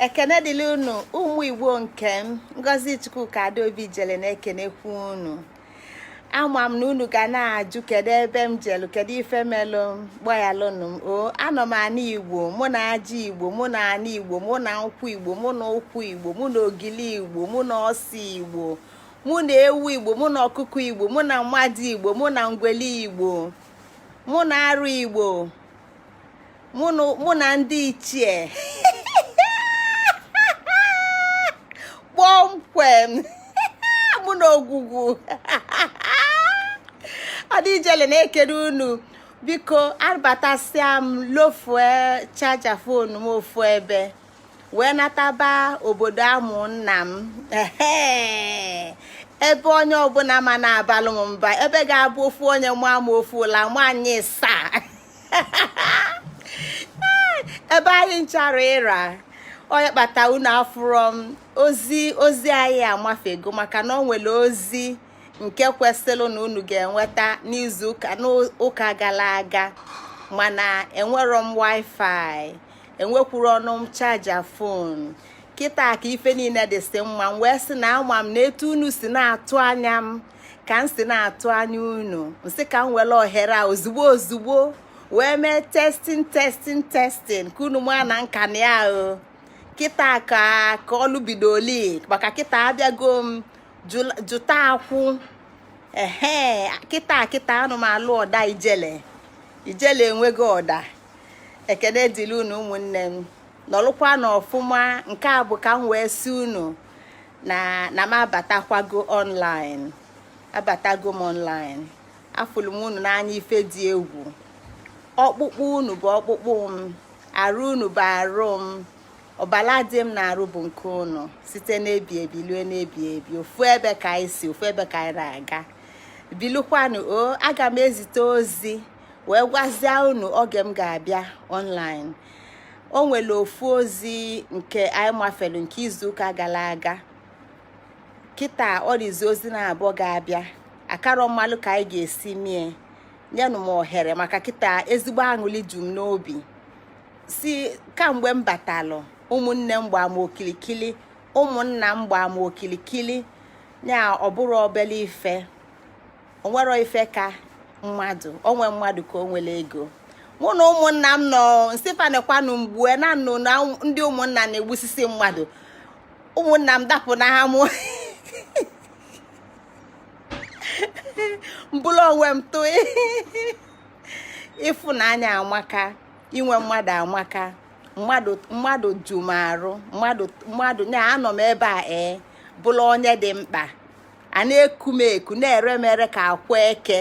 ekene dịrị unu ụmụ Igbo nke m. Ngozi Chukwuka Adaobi jele na-ekenekwu unu. Ama m na unu ga na-ajụ kedu ebe m jelu, kedu ife melụ gbayalụnụ m. O anọ m ana Igbo, mụ na aja Igbo, mụ na ana Igbo, mụ na nkwụ Igbo, mụ na ụkwụ Igbo, mụ na ogili Igbo, mụ na ọsị Igbo, mụ na ewu Igbo, mụ na ọkụkọ Igbo, mụ na mmadụ Igbo, mụ na ngweli Igbo, mụ na arụ Igbo, mụ na ndị ichie kpọmkwem mụ na ogwugwu adijele na-ekere unu. Biko abatasịa m lofue chaja fonu m ofu ebe wee nataba obodo amụ nna m ebe onye ọbụla ma na-abalụ m mba, ebe ga-abụ ofu onye mụa m ofu ụla nwanyị saa ebe anyị nchara ịra onye kpata unu afụrọ m ozi anyị amafego, maka na ọ nwere ozi nke kwesịrị na unu ga-enweta n'izu ụka gara aga, mana enwero m wifi, enwekwuru ọnụ m chaja fon. Kịta ka ife niile dịsị mma, m wee sị na ama m na etu unu si na-atụ anya m ka m si na-atụ anya unu, nsị ka m were ohere a ozugbo wee mee testing ka unu ma na nka na ya o. Kịta ka ọlụ bidoli, maka kịta abịago m jụta akwụ. Kịta anụ m alụ ọda ijele enwego ọda. Ekene dịrị unu ụmụnne m, nọlụkwa n'ọfụma. Nke a bụ ka m wee si unu na m abatago m online. Afụlụ m unu n'anya ife dị egwu. Ọkpụkpụ unu bụ ọkpụkpụ m, arụ unu bụ arụ m, ọbala dị m na-arụ bụ nke unu. Site n'ebi ebi lue n'ebi ebi, ofu ebe ka anyị si, ofu ebe ka anyị na-aga. Bilukwanụ o, aga m ezite ozi wee gwazie unu oge m ga-abịa online. O nwere ofu ozi nke anyị mafelu nke izuụka gara aga. Kịta ọ dịzi ozi na-abụọ ga-abịa. Akarọ mmalụ ka anyị ga-esi mie nyenụ m ohere, maka kịta ezigbo aṅụli ju m n'obi. Si kamgbe m batalụ, ụmụnne m gbaa m okilikili, ụmụnna m gbaa m okilikili. Ya ọ bụrụ obele ife, onwero ife ka mmadụ, onwe mmadụ ka o nwere ego. Mụ na ụmụnna m nọ nsifanekwanụ mgbue na nnụ na ndị ụmụnna na-egbusisi mmadụ. Ụmụnna m dapụ na ha mụ mbụlụ onwe m tụ ịfụnanya amaka, inwe mmadụ amaka, mmadụ ju m arụ, mmadụ na anọ m ebe a bụrụ onye dị mkpa, a na-eku m eku, na-ere m ere ka akwa eke.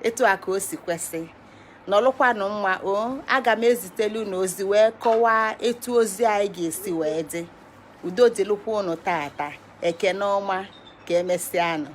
Etu a ka o si kwesị. Nọlụkwanụ mma o, aga m ezitelu unu ozi wee kọwaa etu ozi anyị ga-esi wee dị. Udo dịlụkwa unu tata. Ekene ọma, ka emesịanụ.